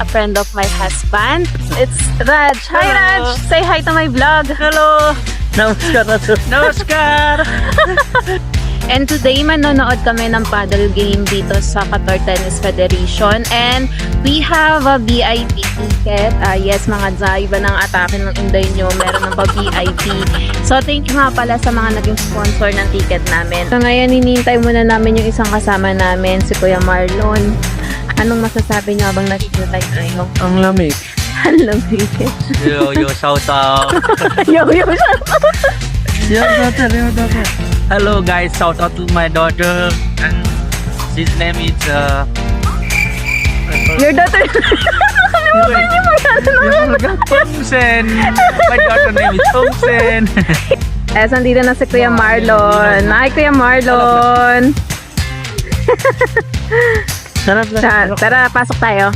a friend of my husband. It's Raj. Hi, Hello. Raj. Say hi to my vlog. Hello! Namaskar! And today, manonood kami ng paddle game dito sa Qatar Tennis Federation. And we have a VIP ticket. Yes, mga Zay, iba ng atake ng Inday nyo. Meron ng pa-VIP. So, thank you nga pala sa mga naging sponsor ng ticket namin. So, ngayon, hinihintay muna namin yung isang kasama namin, si Kuya Marlon. Anong masasabi nyo habang nakikita tayo? Ang lamig. Hello, ticket. Yo, shout out. Yo, Hello guys, shout out to my daughter. And his name is Your daughter. Thompson. My daughter name is Thompson. Nandito na si Kuya Marlon. Hi, Kuya Marlon. Sarap Tara, pasok tayo.